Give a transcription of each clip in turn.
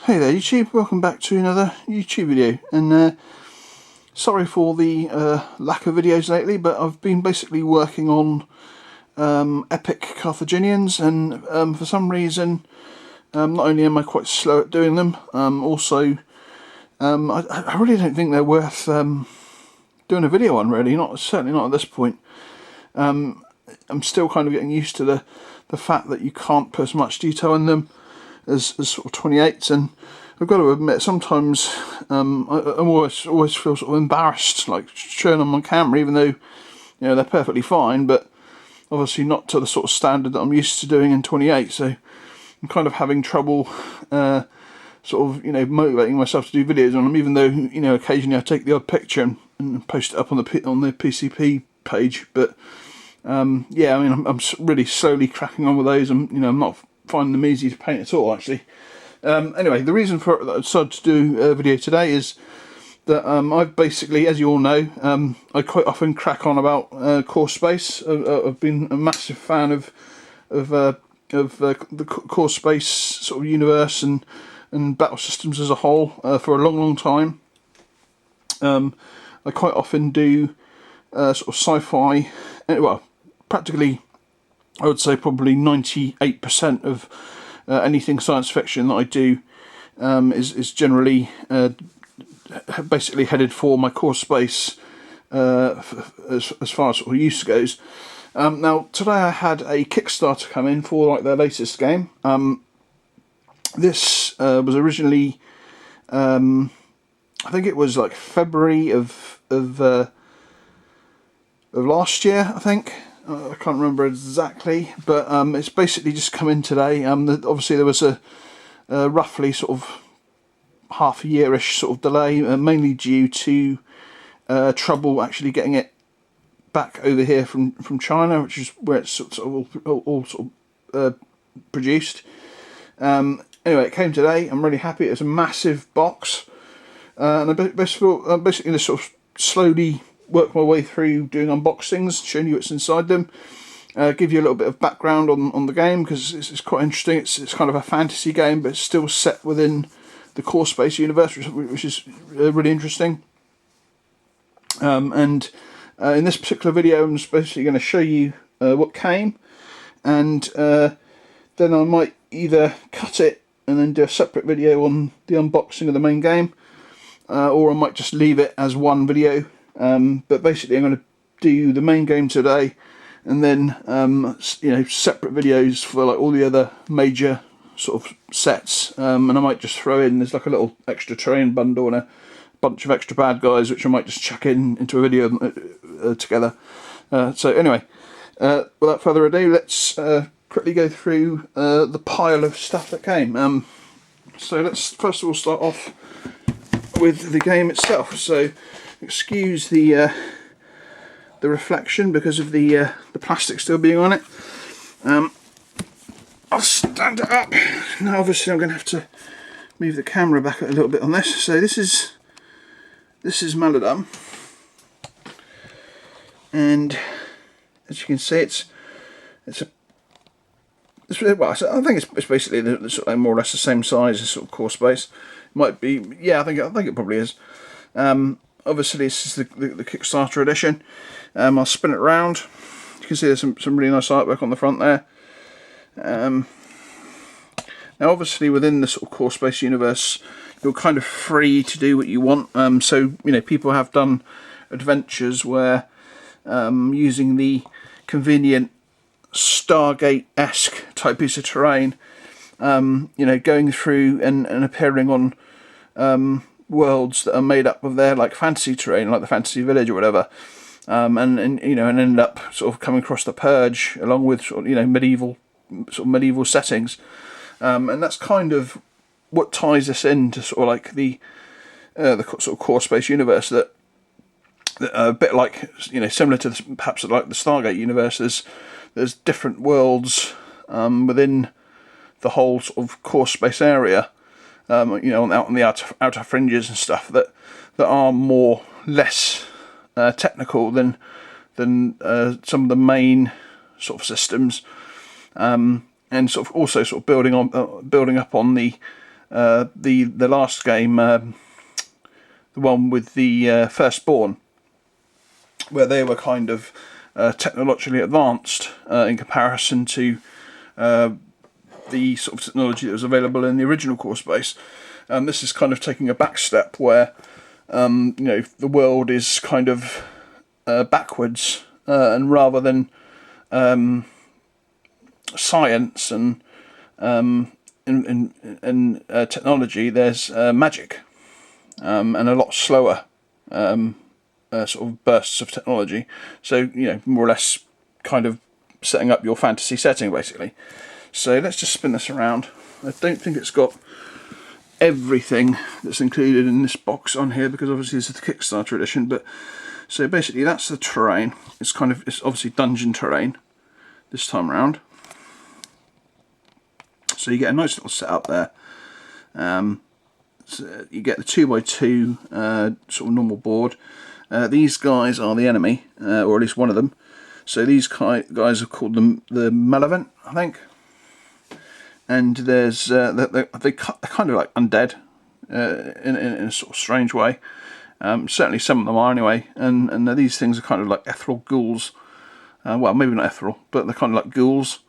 Hey there YouTube, welcome back to another YouTube video, and sorry for the lack of videos lately, but I've been basically working on epic Carthaginians, and for some reason not only am I quite slow at doing them, also I really don't think they're worth doing a video on, really, certainly not at this point. I'm still kind of getting used to the fact that you can't put as much detail in them as sort of 28s, and I've got to admit sometimes I always feel sort of embarrassed, like showing them on camera, even though they're perfectly fine, but obviously not to the sort of standard that I'm used to doing in 28. So I'm kind of having trouble sort of motivating myself to do videos on them, even though occasionally I take the odd picture and post it up on the PCP page. But yeah, I mean I'm really slowly cracking on with those. I'm not finding them easy to paint at all, actually. Anyway, the reason for it that I decided to do a video today is that I've basically, as you all know, I quite often crack on about core space. I've been a massive fan of the core space sort of universe and battle systems as a whole for a long time. I quite often do sort of sci-fi, well, practically I would say probably 98% of anything science fiction that I do is generally basically headed for my core space as far as sort of use goes. Now today I had a Kickstarter come in for like their latest game. This was originally I think it was like February of last year, I think. I can't remember exactly, but it's basically just come in today. Obviously there was a roughly sort of half a year-ish sort of delay, mainly due to trouble actually getting it back over here from China, which is where it's sort of all sort of produced. Anyway, it came today. I'm really happy. It's a massive box, and I basically just sort of slowly work my way through doing unboxings, showing you what's inside them, give you a little bit of background on the game, because it's quite interesting. It's kind of a fantasy game, but it's still set within the core space universe, which is really interesting. And in this particular video I'm just basically going to show you what came, and then I might either cut it and then do a separate video on the unboxing of the main game, or I might just leave it as one video. But basically I'm going to do the main game today, and then separate videos for like all the other major sort of sets, and I might just throw in, there's like a little extra terrain bundle and a bunch of extra bad guys which I might just chuck into a video together. So anyway, without further ado, let's quickly go through the pile of stuff that came. So let's first of all start off with the game itself. So excuse the reflection because of the plastic still being on it. I'll stand it up. Now obviously I'm going to have to move the camera back a little bit on this. So this is Maladum, and as you can see well, I think it's basically sort of more or less the same size as sort of core space. It might be, yeah, I think it probably is. Obviously this is the Kickstarter edition. I'll spin it around. You can see there's some really nice artwork on the front there. Now obviously within the sort of core space universe you're kind of free to do what you want. So people have done adventures where using the convenient Stargate-esque type piece of terrain, going through and appearing on worlds that are made up of their like fantasy terrain, like the fantasy village or whatever, and end up sort of coming across the Purge along with sort of medieval settings, and that's kind of what ties us into sort of like the sort of core space universe, that a bit like similar to perhaps like the Stargate universe. There's different worlds within the whole sort of core space area, out on the outer fringes and stuff, that are less technical than some of the main sort of systems, and sort of also sort of building up on the the last game, the one with the Firstborn, where they were kind of technologically advanced in comparison to the sort of technology that was available in the original core space. This is kind of taking a back step where you know, the world is kind of backwards, and rather than science and technology, there's magic, and a lot slower sort of bursts of technology. So, you know, more or less kind of setting up your fantasy setting, basically. So let's just spin this around. I don't think it's got everything that's included in this box on here, because obviously this is the Kickstarter edition. But so basically that's the terrain. It's obviously dungeon terrain this time around. So you get a nice little setup there. So you get the 2x2 sort of normal board. These guys are the enemy, or at least one of them. So these guys are called the Maladum, I think. And there's they're kind of like undead in a sort of strange way. Certainly some of them are anyway. And these things are kind of like ethereal ghouls. Well, maybe not ethereal, but they're kind of like ghouls.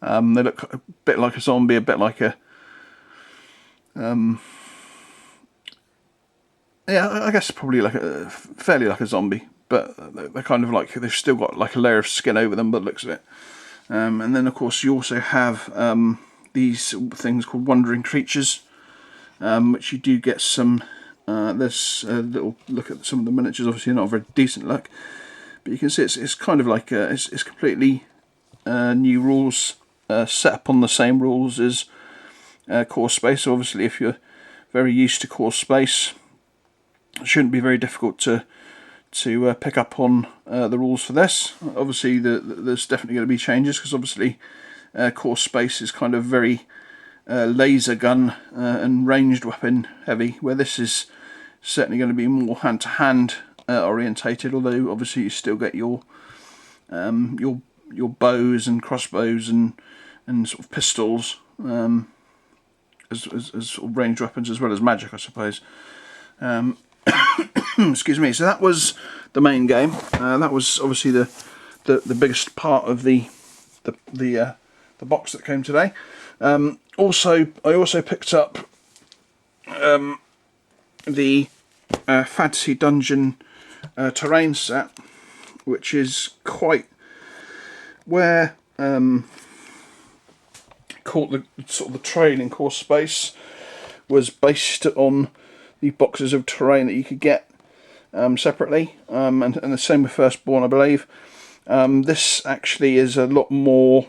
They look a bit like a zombie, a bit like a yeah, I guess probably like fairly like a zombie, but they're kind of like, they've still got like a layer of skin over them by the looks of it. And then of course you also have these things called wandering creatures, which you do get some. There's a little look at some of the miniatures. Obviously not a very decent look, but you can see it's kind of like it's completely new rules, set up on the same rules as core space. So obviously if you're very used to core space, it shouldn't be very difficult to pick up on the rules for this. Obviously there's definitely going to be changes, because obviously core space is kind of very laser gun and ranged weapon heavy, where this is certainly going to be more hand to hand orientated, although obviously you still get your bows and crossbows and sort of pistols as sort of ranged weapons, as well as magic, I suppose. Excuse me. So that was the main game. That was obviously the biggest part of the box that came today. I also picked up the Fantasy Dungeon terrain set, which is quite where called the sort of the terrain in core space was based on the boxes of terrain that you could get separately, and the same with Firstborn, I believe. This actually is a lot more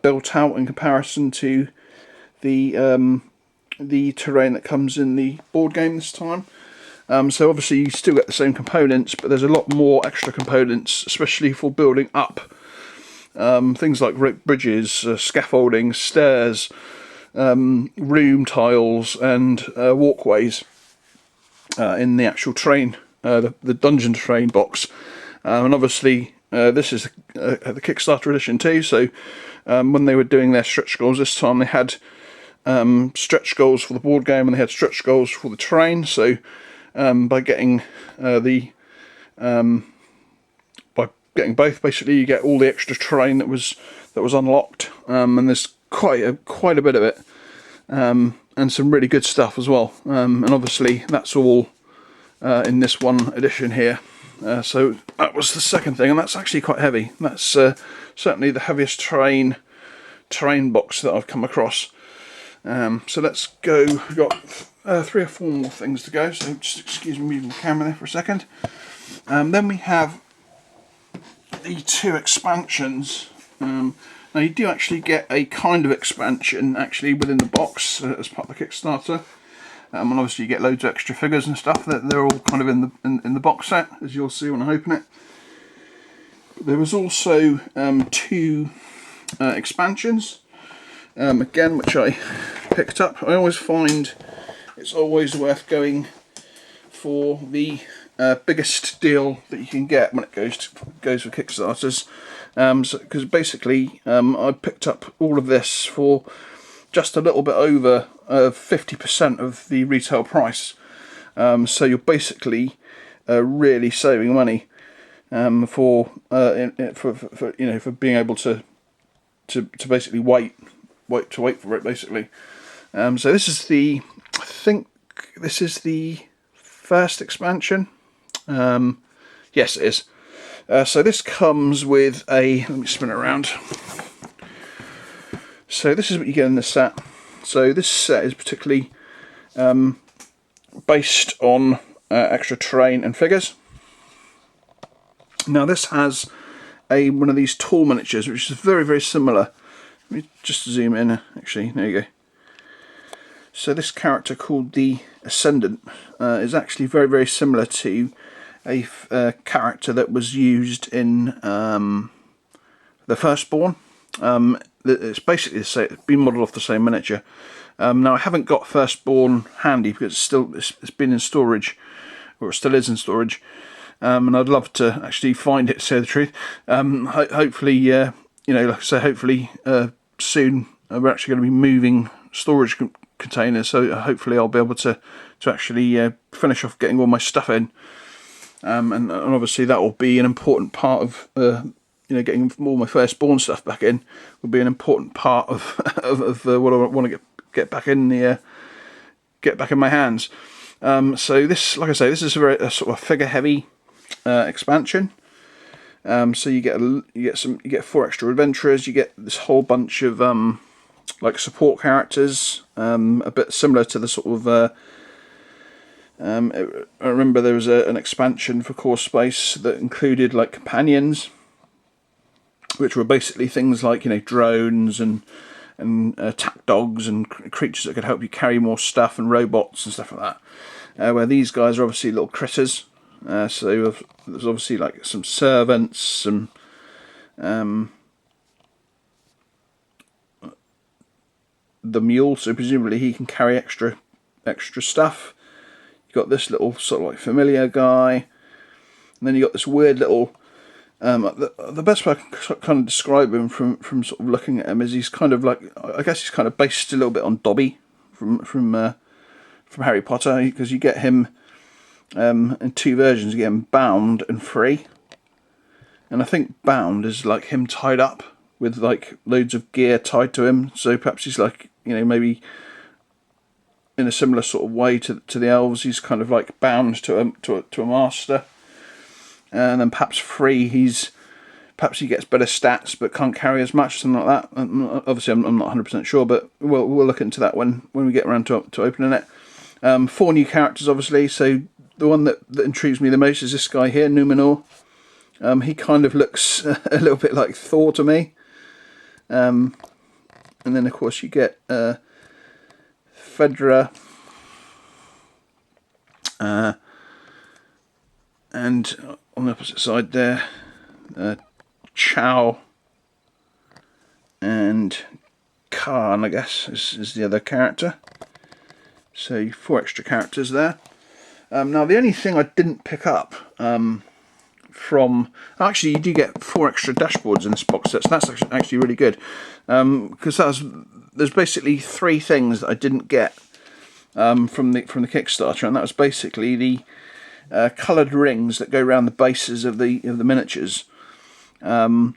built out in comparison to the terrain that comes in the board game this time. So obviously you still get the same components, but there's a lot more extra components, especially for building up. Things like bridges, scaffolding, stairs, room tiles, and walkways in the actual terrain, the dungeon terrain box. And obviously this is the Kickstarter edition too, so when they were doing their stretch goals this time, they had stretch goals for the board game and they had stretch goals for the terrain. So by getting both, basically you get all the extra terrain that was unlocked, and there's quite a bit of it, and some really good stuff as well. And obviously that's all in this one edition here. So that was the second thing, and that's actually quite heavy. That's certainly the heaviest terrain box that I've come across. So let's go. We've got 3 or 4 more things to go, so just excuse me moving the camera there for a second. Then we have the 2 expansions. Now you do actually get a kind of expansion actually within the box as part of the Kickstarter. And obviously you get loads of extra figures and stuff. They're all kind of in the box set, as you'll see when I open it. But there was also 2 expansions, again, which I picked up. I always find it's always worth going for the biggest deal that you can get when it goes for Kickstarters. Because basically I picked up all of this for just a little bit over 50% of the retail price. So you're basically really saving money for being able to basically wait for it basically. So this is I think this is the first expansion. Yes, it is. So this comes with let me spin it around. So this is what you get in this set. So this set is particularly based on extra terrain and figures. Now this has one of these tall miniatures, which is very, very similar. Let me just zoom in, actually, there you go. So this character called the Ascendant is actually very, very similar to a character that was used in the Firstborn. It's basically it's been modelled off the same miniature. Now I haven't got Firstborn handy because it's been in storage, or it still is in storage, and I'd love to actually find it, to say the truth. Hopefully, like I say, hopefully soon we're actually going to be moving storage containers, so hopefully I'll be able to actually finish off getting all my stuff in, and obviously that will be an important part of getting all my Firstborn stuff back in. Will be an important part of what I want to get back in my hands. So this, like I say, this is a sort of figure heavy expansion. So you get 4 extra adventurers. You get this whole bunch of like support characters, a bit similar to the sort of. I remember there was an expansion for Core Space that included like companions, which were basically things like drones and attack dogs and creatures that could help you carry more stuff, and robots and stuff like that. Where these guys are obviously little critters. So there's obviously like some servants, some the mule, so presumably he can carry extra stuff. You've got this little sort of like familiar guy, and then you got this weird little. The best way I can kind of describe him from sort of looking at him is he's kind of like, I guess he's kind of based a little bit on Dobby from Harry Potter, because you get him in 2 versions. You get him bound and free, and I think bound is like him tied up with like loads of gear tied to him. So perhaps he's like maybe in a similar sort of way to the elves. He's kind of like bound to a master. And then perhaps free, perhaps he gets better stats but can't carry as much, something like that. And obviously I'm not 100% sure, but we'll look into that when we get around to opening it. 4 new characters, obviously. So the one that intrigues me the most is this guy here, Numenor. He kind of looks a little bit like Thor to me. And then of course you get Fedra. And on the opposite side there, Chow and Khan, I guess, is the other character. So 4 extra characters there. Now the only thing I didn't pick up actually you do get 4 extra dashboards in this box set, so that's actually really good, because there's basically 3 things that I didn't get from the Kickstarter, and that was basically the coloured rings that go around the bases of the miniatures, the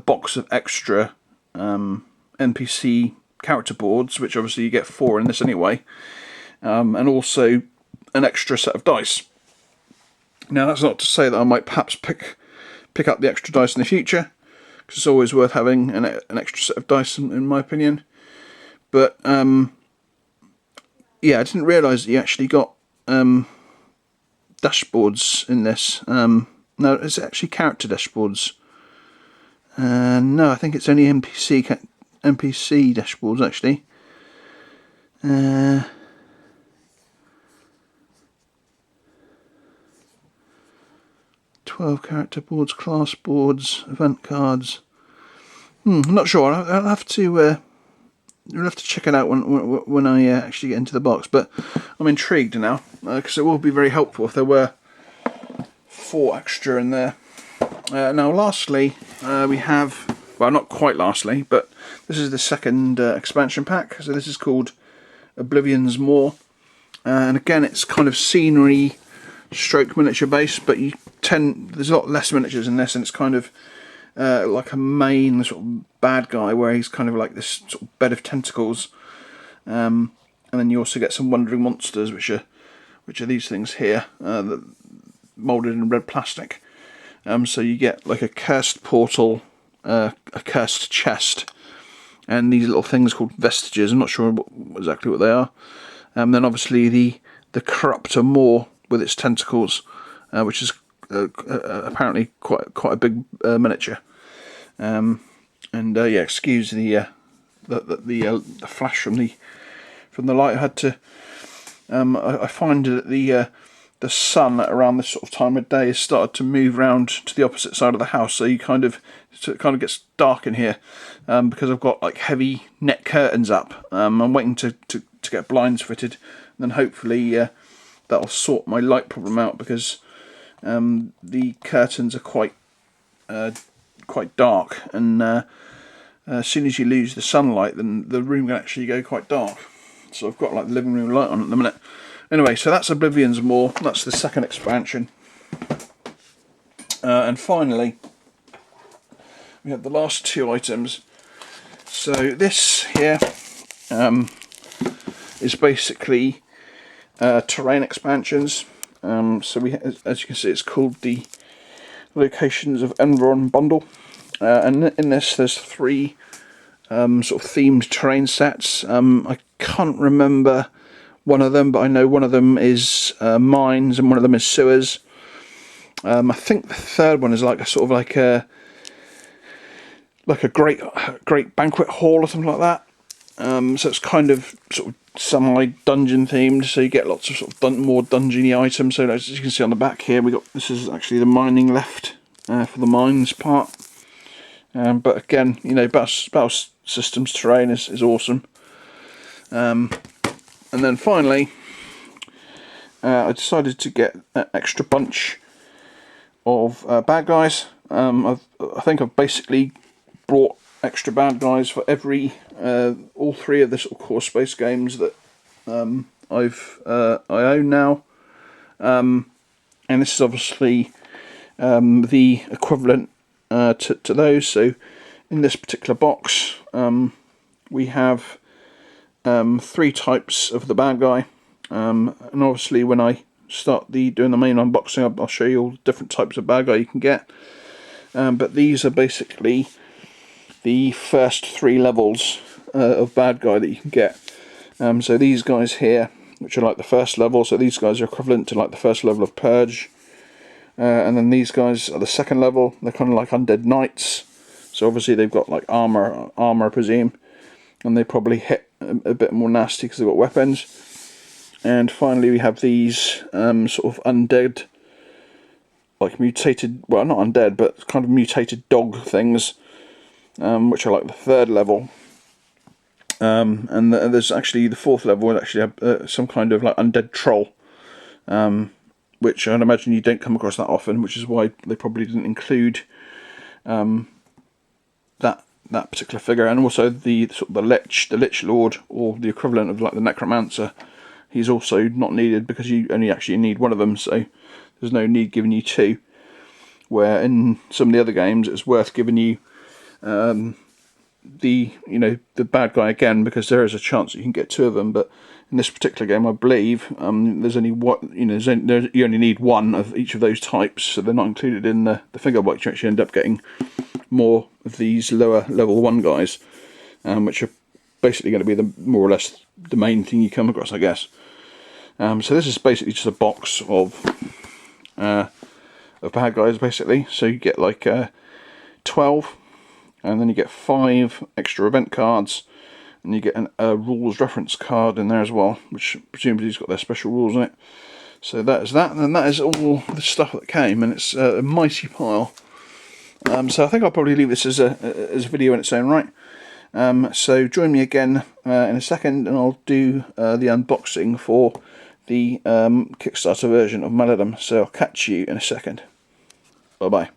box of extra NPC character boards, which obviously you get 4 in this anyway, and also an extra set of dice. Now that's not to say that I might perhaps pick up the extra dice in the future, because it's always worth having an extra set of dice in my opinion. But yeah, I didn't realise that you actually got dashboards in this. No, it's actually character dashboards. No, I think it's only NPC dashboards actually. 12 character boards, class boards, event cards. I'm not sure. I'll have to. We'll have to check it out when I actually get into the box. But I'm intrigued now, because it will be very helpful if there were 4 extra in there. Now, lastly, we have, well, not quite lastly, but This is the second expansion pack, so this is called Oblivion's More, and again it's kind of scenery stroke miniature based, but there's a lot less miniatures in this, and it's kind of like a main sort of bad guy where he's kind of like this sort of bed of tentacles, and then you also get some wandering monsters, which are these things here, that moulded in red plastic. So you get like a cursed portal, a cursed chest, and these little things called vestiges. I'm not sure exactly what they are. Then obviously the corruptor Maw with its tentacles, which is apparently quite a big miniature. Yeah, excuse the flash from the light. I had to. I find that the sun around this sort of time of day has started to move round to the opposite side of the house, so it kind of gets dark in here, because I've got like heavy net curtains up. I'm waiting to get blinds fitted, and then hopefully that'll sort my light problem out, because the curtains are quite dark, and as soon as you lose the sunlight, then the room can actually go quite dark. So I've got like the living room light on at the minute. Anyway, so that's Oblivion's More. That's the second expansion. And finally, we have the last two items. So this here is basically terrain expansions. So as you can see, it's called the Locations of Enron bundle. And in this, there's three sort of themed terrain sets. I can't remember one of them, but I know one of them is mines and one of them is sewers. I think the third one is like a sort of like a great banquet hall or something like that. So it's kind of sort of semi-dungeon themed, so you get lots of sort of more dungeony items. So as you can see on the back here, this is actually the mining left for the mines part. But again, you know, battle systems terrain is awesome. And then finally, I decided to get an extra bunch of bad guys. I think I've basically brought extra bad guys for all three of the sort of core space games that I own now. And this is obviously the equivalent to those. So in this particular box, we have three types of the bad guy, and obviously when I start doing the main unboxing, I'll show you all the different types of bad guy you can get. But these are basically the first three levels of bad guy that you can get. So these guys here, which are like the first level, so these guys are equivalent to like the first level of Purge. And then these guys are the second level. They're kind of like undead knights, so obviously they've got like armor I presume, and they probably hit a bit more nasty because they've got weapons. And finally we have these sort of undead, like mutated, well not undead, but kind of mutated dog things, which are like the third level. And there's actually the fourth level would actually have some kind of like undead troll, which I'd imagine you don't come across that often, which is why they probably didn't include that particular figure. And also the sort of the lich lord, or the equivalent of like the necromancer, he's also not needed because you only actually need one of them, so there's no need giving you two, where in some of the other games it's worth giving you the bad guy again, because there is a chance that you can get two of them. But in this particular game, I believe there's only one. You only need one of each of those types, so they're not included in the figure box. You actually end up getting more of these lower level 1 guys, which are basically going to be more or less the main thing you come across, I guess. So this is basically just a box of bad guys, basically. So you get like 12. And then you get 5 extra event cards, and you get a rules reference card in there as well, which presumably has got their special rules in it. So that is that, and then that is all the stuff that came, and it's a mighty pile. So I think I'll probably leave this as a video in its own right. So join me again in a second, and I'll do the unboxing for the Kickstarter version of Maladum. So I'll catch you in a second. Bye bye.